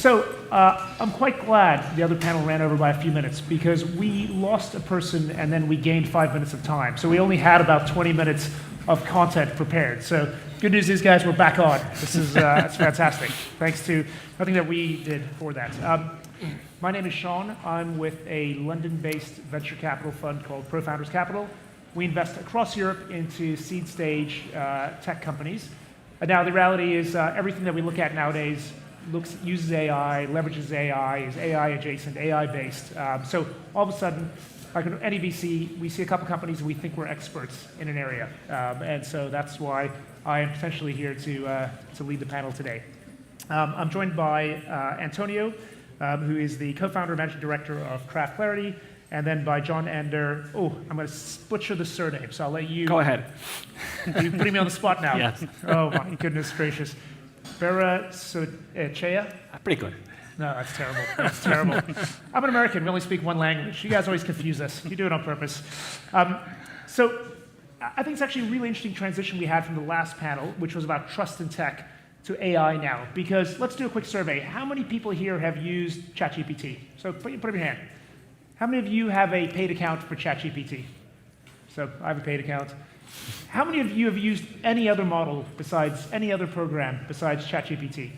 I'm quite glad the other panel ran over by a few minutes because we lost a person and then we gained 5 minutes of time. So we only had about 20 minutes of content prepared. So good news is, guys, we're back on. This is it's fantastic. Thanks to nothing that we did for that. My name is Sean. I'm with a London-based venture capital fund called ProFounders Capital. We invest across Europe into seed stage tech companies. Now, the reality is everything that we look at nowadays uses AI, leverages AI, is AI adjacent, AI based. So all of a sudden, like any VC, we see a couple companies and we think we're experts in an area. And so that's why I am potentially here to lead the panel today. I'm joined by Antonio, who is the co-founder and managing director of Craft Clarity, and then by John Ender. Oh, I'm going to butcher the surname, so I'll let you. Go ahead. Are you putting me on the spot now? Yes. Oh, my goodness gracious. Chea? Pretty good. No, that's terrible. That's terrible. I'm an American. We only speak one language. You guys always confuse us. You do it on purpose. So I think it's actually a really interesting transition we had from the last panel, which was about trust in tech, to AI now. Because let's do a quick survey. How many people here have used ChatGPT? So put up your hand. How many of you have a paid account for ChatGPT? So I have a paid account. How many of you have used any other model besides, any other program besides ChatGPT?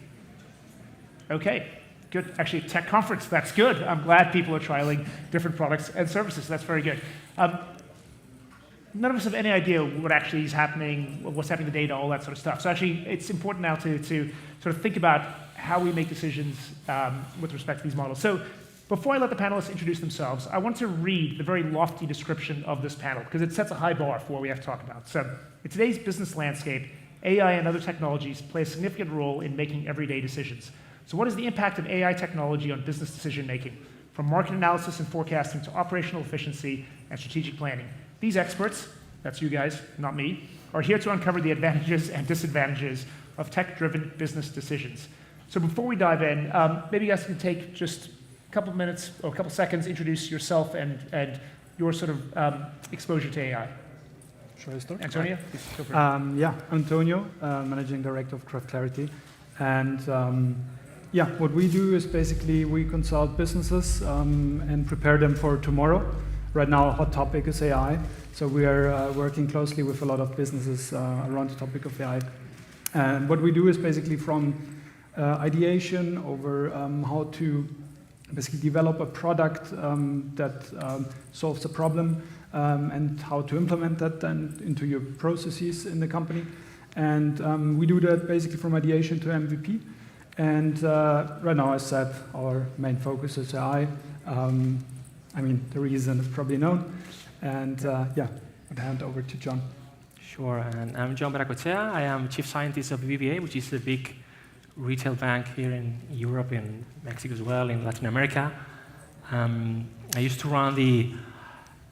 Okay, good. Actually, tech conference, that's good. I'm glad people are trialing different products and services. That's very good. None of us have any idea what actually is happening, what's happening to data, all that sort of stuff. So actually, it's important now to sort of think about how we make decisions with respect to these models. So before I let the panelists introduce themselves, I want to read the very lofty description of this panel, because it sets a high bar for what we have to talk about. So, in today's business landscape, AI and other technologies play a significant role in making everyday decisions. So what is the impact of AI technology on business decision making, from market analysis and forecasting to operational efficiency and strategic planning? These experts, that's you guys, not me, are here to uncover the advantages and disadvantages of tech-driven business decisions. So before we dive in, maybe you guys can take just couple minutes or a couple seconds, introduce yourself and your sort of exposure to AI. Should I start? Antonio? Yeah, Antonio, Managing Director of Craft Clarity. And yeah, what we do is basically we consult businesses and prepare them for tomorrow. Right now, a hot topic is AI. So we are working closely with a lot of businesses around the topic of AI. And what we do is basically from ideation over how to basically develop a product that solves a problem and how to implement that then into your processes in the company. And we do that basically from ideation to MVP. And right now, as said, our main focus is AI. I mean, the reason is probably known. And yeah, I'd hand over to John. Sure, and I'm John Baracochea. I am Chief Scientist of BBVA, which is a big retail bank here in Europe, in Mexico as well, in Latin America. I used to run the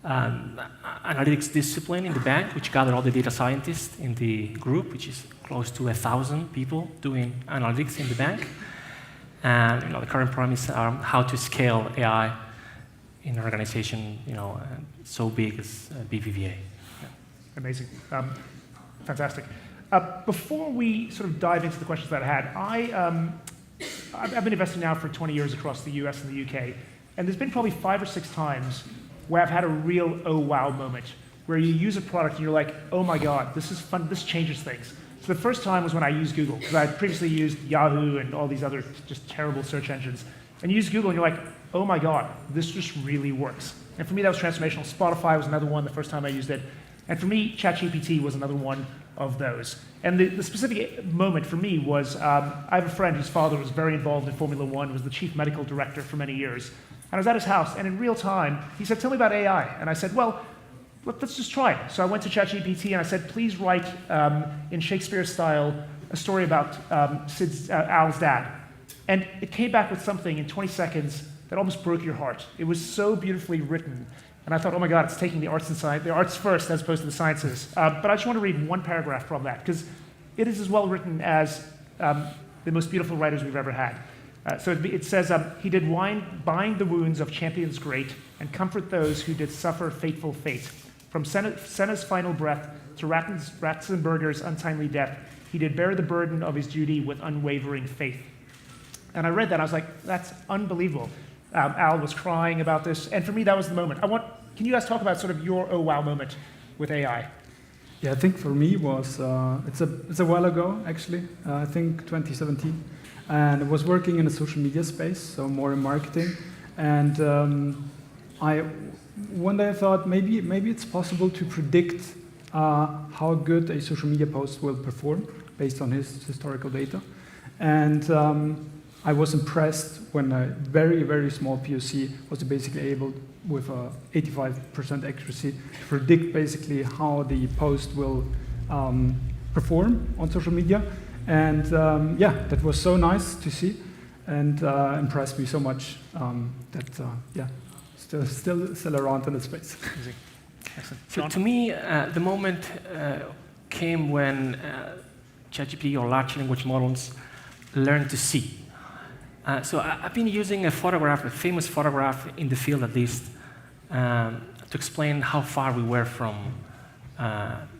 analytics discipline in the bank, which gathered all the data scientists in the group, which is close to 1,000 people doing analytics in the bank. And the current problem is how to scale AI in an organization so big as BBVA. Yeah. Amazing. Fantastic. Before we sort of dive into the questions that I had, I've been investing now for 20 years across the US and the UK, and there's been probably 5 or 6 times where I've had a real oh wow moment, where you use a product and you're like, oh my god, this is fun, this changes things. So the first time was when I used Google, because I had previously used Yahoo and all these other just terrible search engines. And you use Google and you're like, oh my god, this just really works. And for me that was transformational. Spotify was another one the first time I used it. And for me, ChatGPT was another one of those. And the specific moment for me was, I have a friend whose father was very involved in Formula One, was the chief medical director for many years. And I was at his house, and in real time, he said, tell me about AI. And I said, well, let's just try it. So I went to ChatGPT and I said, please write, in Shakespeare style, a story about Al's dad. And it came back with something in 20 seconds that almost broke your heart. It was so beautifully written. And I thought, oh my God, it's taking the arts and science, the arts first as opposed to the sciences. But I just want to read one paragraph from that, because it is as well written as the most beautiful writers we've ever had. So it says, he did bind the wounds of champions great and comfort those who did suffer fateful fate. From Senna's final breath to Ratzenberger's untimely death, he did bear the burden of his duty with unwavering faith. And I read that, I was like, that's unbelievable. Al was crying about this, and for me, that was the moment. Can you guys talk about sort of your oh wow moment with AI? Yeah, I think for me was it's a while ago actually. I think 2017, and I was working in a social media space, so more in marketing. And one day I thought maybe it's possible to predict how good a social media post will perform based on his historical data. And I was impressed when a very, very small POC was basically able, with 85% accuracy, to predict basically how the post will perform on social media. And yeah, that was so nice to see, and impressed me so much that yeah, still around in the space. Excellent. So John? to me, the moment came when ChatGPT or large language models learned to see. So I've been using a photograph, a famous photograph in the field at least, to explain how far we were from,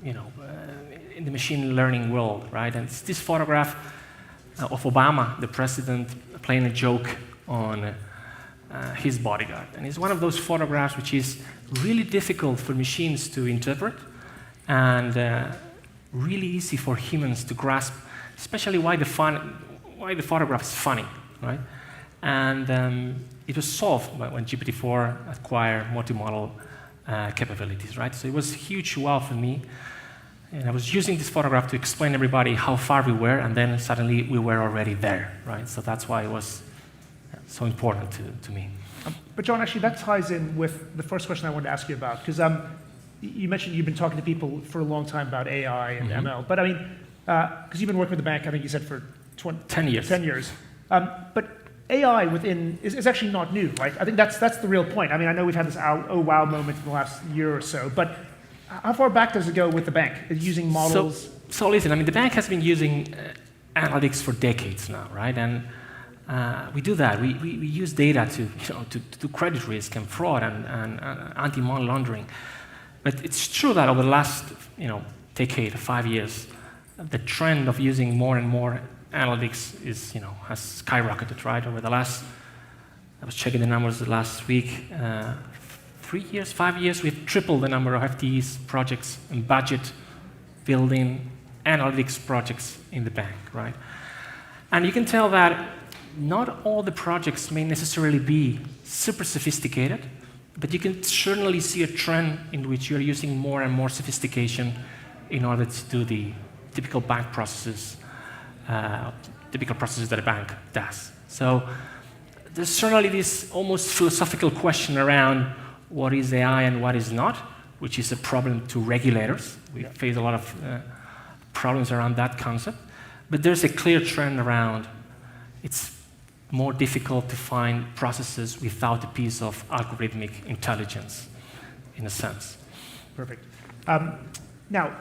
in the machine learning world, right? And it's this photograph of Obama, the president, playing a joke on his bodyguard. And it's one of those photographs which is really difficult for machines to interpret and really easy for humans to grasp, especially why the photograph is funny, right? And it was solved when GPT-4 acquired multimodal capabilities, right? So it was a huge wow for me. And I was using this photograph to explain to everybody how far we were, and then suddenly we were already there, right? So that's why it was so important to me. But John, actually, that ties in with the first question I wanted to ask you about, because you mentioned you've been talking to people for a long time about AI and ML, but I mean, because you've been working with the bank, I think you said for 10 years. 10 years. But AI is actually not new, right? I think that's the real point. I mean, I know we've had this oh wow moment in the last year or so, but how far back does it go with the bank? Using models? So listen, I mean, the bank has been using analytics for decades now, right? And we do that. We use data to do credit risk and fraud and anti-money laundering. But it's true that over the last decade, 5 years, the trend of using more and more analytics has skyrocketed, right? Over the last, I was checking the numbers last week, 3 years, 5 years, we've tripled the number of FTEs, projects, and budget building analytics projects in the bank, right? And you can tell that not all the projects may necessarily be super sophisticated, but you can certainly see a trend in which you're using more and more sophistication in order to do the typical bank processes, that a bank does. So there's certainly this almost philosophical question around what is AI and what is not, which is a problem to regulators. We face a lot of problems around that concept. But there's a clear trend around it's more difficult to find processes without a piece of algorithmic intelligence, in a sense. Perfect. Now,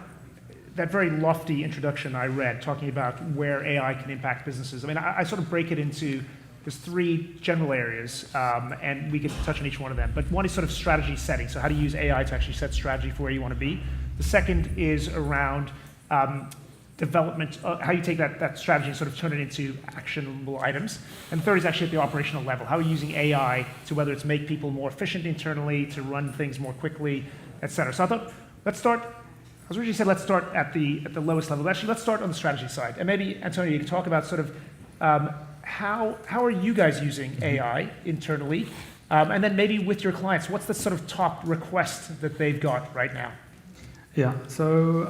that very lofty introduction I read, talking about where AI can impact businesses, I mean, I sort of break it into, there's 3 general areas, and we could touch on each one of them. But one is sort of strategy setting, so how to use AI to actually set strategy for where you want to be. The second is around development, how you take that strategy and sort of turn it into actionable items. And the third is actually at the operational level, how are you using AI to whether it's make people more efficient internally, to run things more quickly, et cetera. So I thought, let's start, I was originally said let's start at the lowest level, but actually let's start on the strategy side. And maybe, Antonio, you can talk about sort of how are you guys using AI internally? And then maybe with your clients, what's the sort of top request that they've got right now? Yeah, so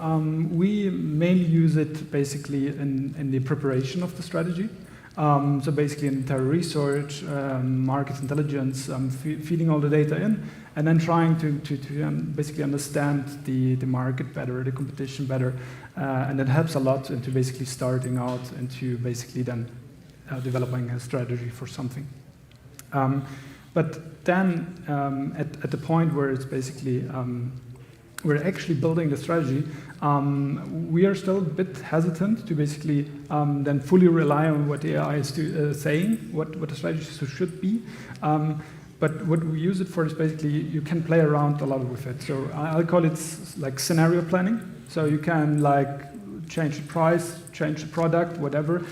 we mainly use it basically in the preparation of the strategy. So basically in entire research, market intelligence, feeding all the data in, and then trying to basically understand the market better, the competition better, and that helps a lot into basically starting out into basically then developing a strategy for something. But then at the point where it's basically we're actually building the strategy, we are still a bit hesitant to basically then fully rely on what the AI is saying, what the strategy should be. But what we use it for is basically you can play around a lot with it. So I'll call it like scenario planning. So you can like change the price, change the product, whatever,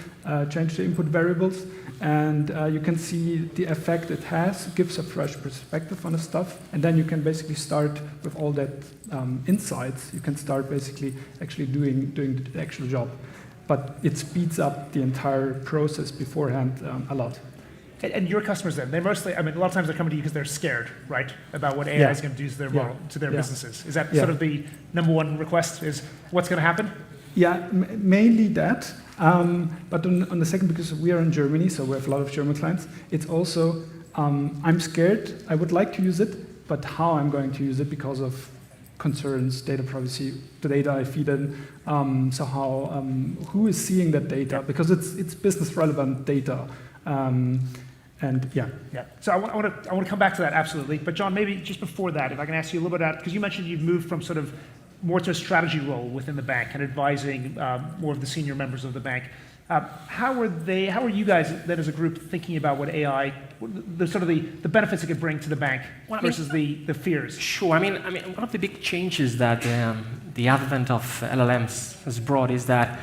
change the input variables, and you can see the effect it has. It gives a fresh perspective on the stuff, and then you can basically start with all that insights. You can start basically actually doing the actual job, but it speeds up the entire process beforehand a lot. And your customers then, they mostly, I mean, a lot of times they're coming to you because they're scared, right, about what AI is going to do to their model, to their businesses. Is that sort of the number one request, is what's going to happen? Yeah, mainly that. But on the second, because we are in Germany, so we have a lot of German clients, it's also, I'm scared, I would like to use it, but how I'm going to use it because of concerns, data privacy, the data I feed in, so how, who is seeing that data, because it's business relevant data. And yeah. So I want to come back to that, absolutely. But John, maybe just before that, if I can ask you a little bit about, because you mentioned you've moved from sort of more to a strategy role within the bank and advising more of the senior members of the bank. How are you guys then as a group thinking about what AI, the sort of the benefits it could bring to the bank versus the fears? Sure. I mean, one of the big changes that the advent of LLMs has brought is that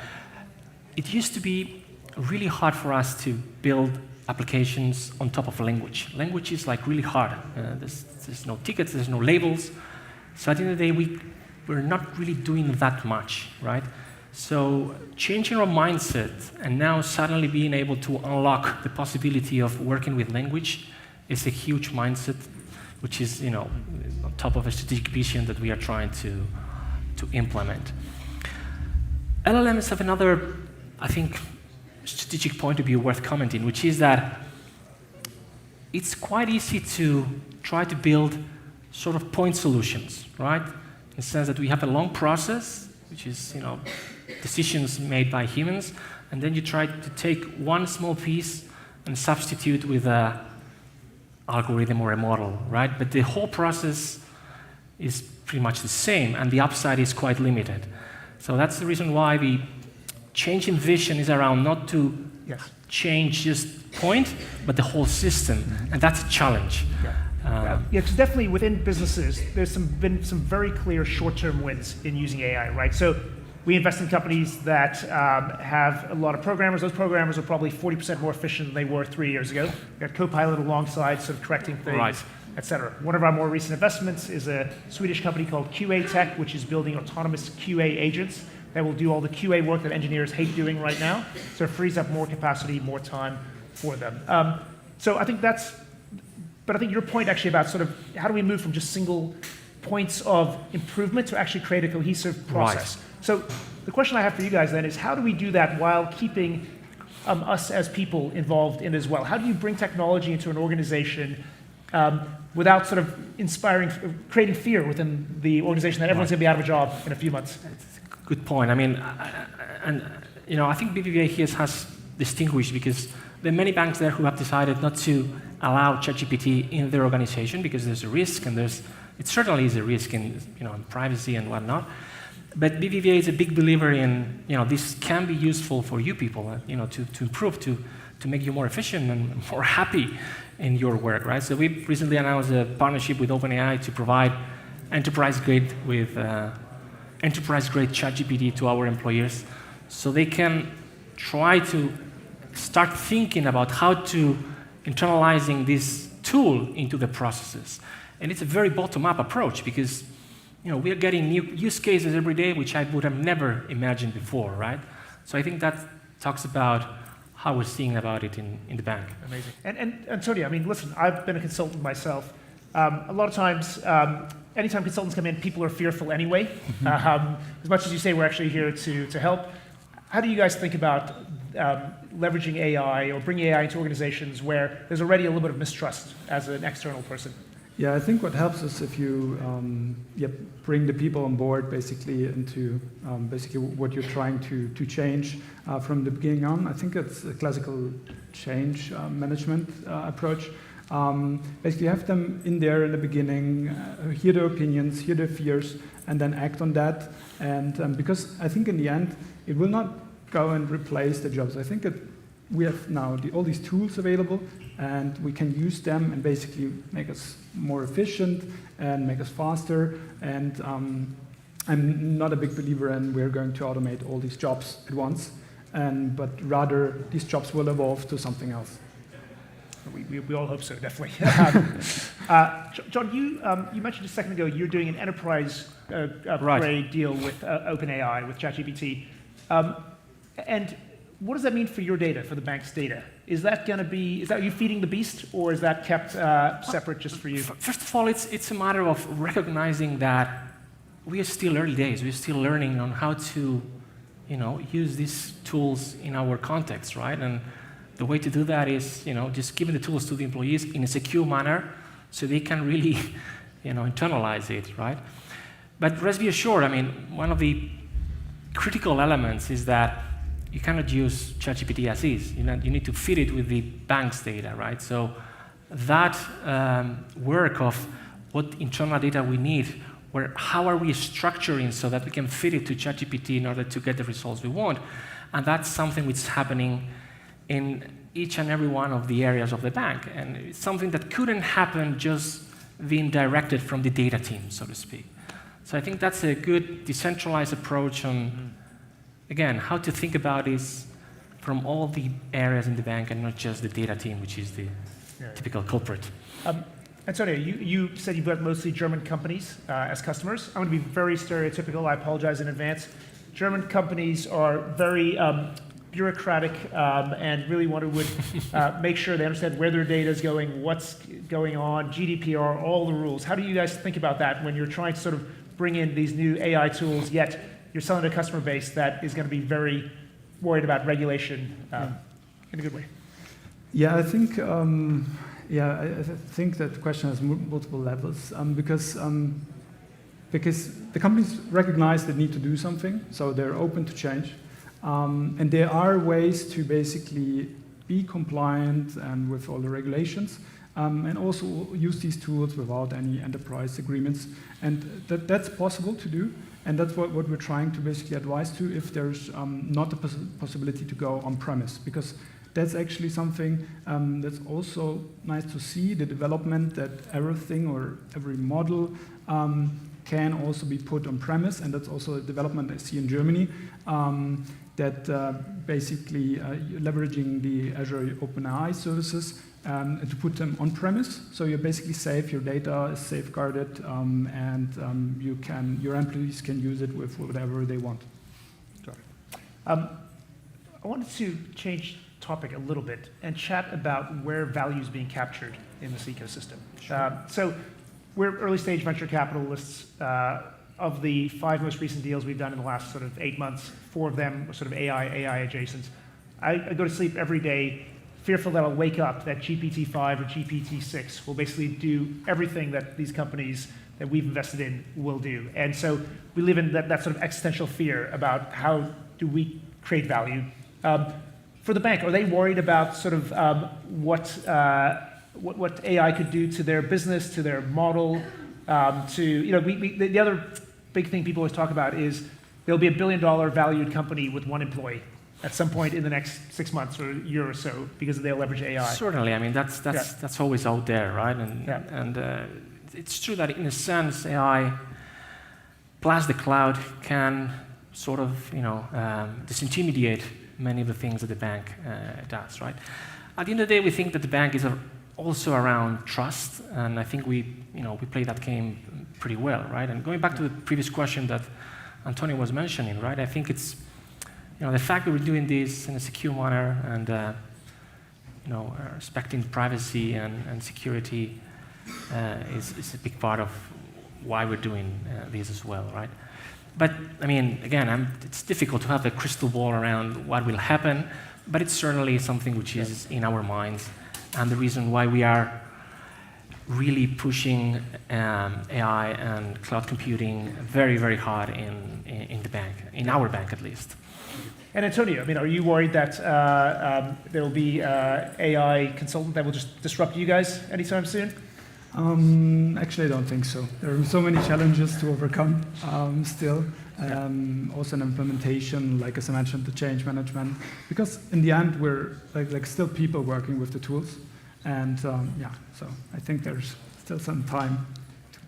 it used to be really hard for us to build applications on top of a language. Language is like really hard. There's no tickets, there's no labels. So at the end of the day, we're not really doing that much, right? So changing our mindset and now suddenly being able to unlock the possibility of working with language is a huge mindset, which is, on top of a strategic vision that we are trying to implement. LLMs have another, I think, strategic point of view worth commenting, which is that it's quite easy to try to build sort of point solutions, right? In the sense that we have a long process, which is, decisions made by humans, and then you try to take one small piece and substitute with an algorithm or a model, right? But the whole process is pretty much the same, and the upside is quite limited. So that's the reason why the change in vision is around not to change just point, but the whole system, and that's a challenge. Because definitely within businesses, there's been some very clear short-term wins in using AI, right? So we invest in companies that have a lot of programmers. Those programmers are probably 40% more efficient than they were 3 years ago. We've got Copilot alongside, sort of correcting things, et cetera. One of our more recent investments is a Swedish company called QA Tech, which is building autonomous QA agents that will do all the QA work that engineers hate doing right now. So it frees up more capacity, more time for them. So I think but I think your point actually about sort of how do we move from just single points of improvement to actually create a cohesive process. So the question I have for you guys then is how do we do that while keeping us as people involved in it as well? How do you bring technology into an organization without sort of creating fear within the organization that everyone's going to be out of a job in a few months? Good point. I mean, I think BBVA here has distinguished because there are many banks there who have decided not to allow ChatGPT in their organization because there's a risk, and it certainly is a risk in privacy and whatnot. But BBVA is a big believer in this can be useful for you people, to improve, to make you more efficient and more happy in your work, right? So we recently announced a partnership with OpenAI to provide enterprise-grade ChatGPT to our employees, so they can try to start thinking about how to internalizing this tool into the processes. And it's a very bottom-up approach because we are getting new use cases every day, which I would have never imagined before, right? So I think that talks about how we're seeing about it in the bank. Amazing. And Antonio, I mean, listen, I've been a consultant myself. A lot of times, anytime consultants come in, people are fearful anyway. As much as you say we're actually here to help, how do you guys think about leveraging AI or bringing AI into organizations where there's already a little bit of mistrust as an external person? Yeah, I think what helps is if you bring the people on board basically into basically what you're trying to change from the beginning on. I think it's a classical change management approach. Basically have them in there in the beginning, hear their opinions, hear their fears, and then act on that. And because I think in the end, it will not go and replace the jobs. I think that we have now all these tools available, and we can use them and basically make us more efficient and make us faster. And I'm not a big believer in we're going to automate all these jobs at once, but rather these jobs will evolve to something else. We all hope so, definitely. John, you mentioned a second ago you're doing an enterprise grade deal with OpenAI, with ChatGPT. And what does that mean for your data, for the bank's data? Is that you feeding the beast, or is that kept separate just for you? First of all, it's a matter of recognizing that we are still early days. We're still learning on how to, use these tools in our context, right? And the way to do that is, just giving the tools to the employees in a secure manner, so they can really, internalize it, right? But rest be assured, one of the critical elements is that you cannot use ChatGPT as is. You need to feed it with the bank's data, right? So that work of what internal data we need, how are we structuring so that we can feed it to ChatGPT in order to get the results we want, and that's something which is happening in each and every one of the areas of the bank, and it's something that couldn't happen just being directed from the data team, so to speak. So I think that's a good decentralized approach on, again, how to think about this from all the areas in the bank and not just the data team, which is the typical culprit. Antonio, you said you've got mostly German companies as customers. I'm going to be very stereotypical. I apologize in advance. German companies are very bureaucratic and really want to make sure they understand where their data is going, what's going on, GDPR, all the rules. How do you guys think about that when you're trying to sort of bring in these new AI tools, yet you're selling to a customer base that is going to be very worried about regulation in a good way? Yeah, I think I think that the question has multiple levels because the companies recognize they need to do something, so they're open to change, and there are ways to basically be compliant and with all the regulations, and also use these tools without any enterprise agreements, and that's possible to do. And that's what we're trying to basically advise to if there's not a possibility to go on-premise, because that's actually something that's also nice to see, the development that everything or every model can also be put on-premise, and that's also a development I see in Germany, that basically leveraging the Azure OpenAI services to put them on-premise, so you're basically safe, your data is safeguarded, and your employees can use it with whatever they want. Got it. I wanted to change topic a little bit and chat about where value is being captured in this ecosystem. Sure. So we're early stage venture capitalists. Of the 5 most recent deals we've done in the last sort of 8 months, 4 of them were sort of AI adjacent. I go to sleep every day fearful that I'll wake up that GPT-5 or GPT-6 will basically do everything that these companies that we've invested in will do. And so we live in that sort of existential fear about how do we create value. For the bank, are they worried about sort of what AI could do to their business, to their model? The other big thing people always talk about is there'll be $1 billion valued company with 1 employee at some point in the next 6 months or a year or so because they'll leverage AI. Certainly, I mean that's always out there, right? And it's true that in a sense AI plus the cloud can sort of disintermediate many of the things that the bank does, right? At the end of the day, we think that the bank is also around trust, and I think we play that game pretty well, right? And going back to the previous question that Antonio was mentioning, right? I think it's the fact that we're doing this in a secure manner and respecting privacy and security is a big part of why we're doing this as well, right? But I mean, again, it's difficult to have a crystal ball around what will happen, but it's certainly something which is in our minds, and the reason why we are really pushing AI and cloud computing very, very hard in the bank, in our bank at least. And Antonio, I mean, are you worried that there will be AI consultant that will just disrupt you guys anytime soon? Actually, I don't think so. There are so many challenges to overcome still. Also, an implementation, like as I mentioned, the change management. Because in the end, we're like still people working with the tools, and so I think there's still some time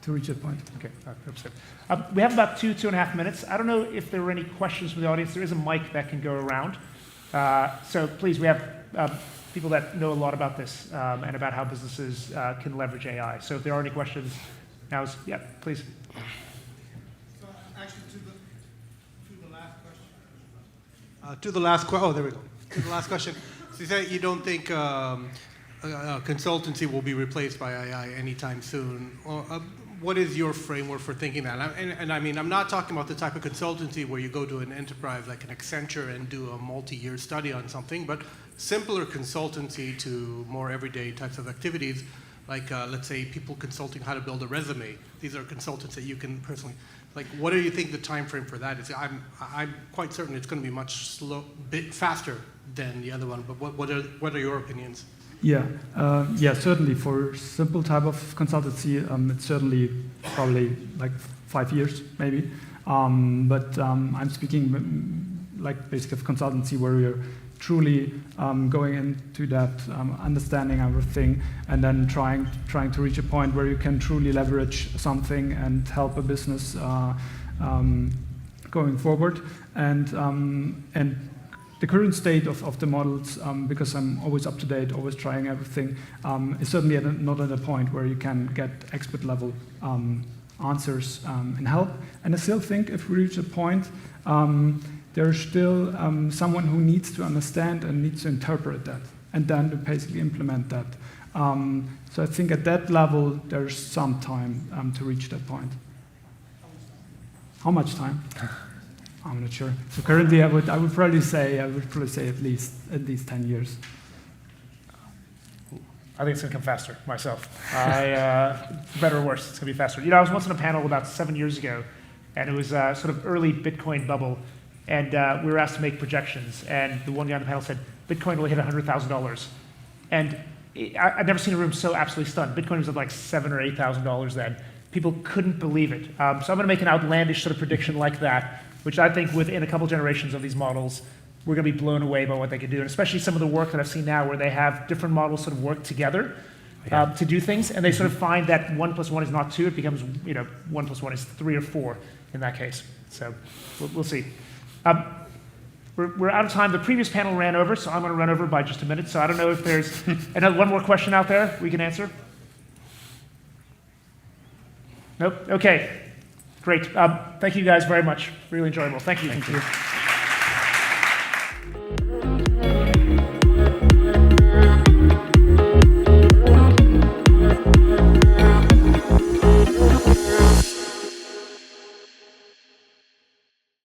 to reach that point. Okay, understood. We have about 2.5 minutes. I don't know if there were any questions from the audience. There is a mic that can go around. So please, we have people that know a lot about this and about how businesses can leverage AI. So if there are any questions, yeah, please. So actually, to the last question. Oh, there we go. To the last question. So you say you don't think consultancy will be replaced by AI anytime soon. What is your framework for thinking that? And I mean, I'm not talking about the type of consultancy where you go to an enterprise like an Accenture and do a multi-year study on something, but simpler consultancy to more everyday types of activities, like let's say people consulting how to build a resume. These are consultants that you can personally, like, what do you think the time frame for that is? I'm quite certain it's going to be much bit faster than the other one, but what are your opinions? Yeah, certainly for simple type of consultancy, it's certainly probably like 5 years maybe. But I'm speaking like basically of consultancy where we're truly going into that, understanding everything, and then trying to reach a point where you can truly leverage something and help a business going forward. And the current state of the models, because I'm always up to date, always trying everything, is certainly not at a point where you can get expert level answers and help. And I still think if we reach a point, there's still someone who needs to understand and needs to interpret that, and then to basically implement that. So I think at that level, there's some time to reach that point. How much time? I'm not sure. So currently, I would probably say at least 10 years. I think it's going to come faster myself. For better or worse, it's going to be faster. You know, I was once on a panel about 7 years ago, and it was sort of early Bitcoin bubble, and we were asked to make projections, and the one guy on the panel said, Bitcoin will hit $100,000. And I'd never seen a room so absolutely stunned. Bitcoin was at like $7,000 or $8,000 then. People couldn't believe it. So I'm going to make an outlandish sort of prediction like that, which I think within a couple generations of these models, we're going to be blown away by what they can do, and especially some of the work that I've seen now where they have different models sort of work together to do things, and they sort of find that 1 + 1 is not 2, it becomes, 1 + 1 is 3 or 4 in that case. So we'll see. We're out of time. The previous panel ran over, so I'm going to run over by just a minute, so I don't know if there's one more question out there we can answer. Nope? Okay. Great. Thank you guys very much. Really enjoyable. Thank you. Thank you.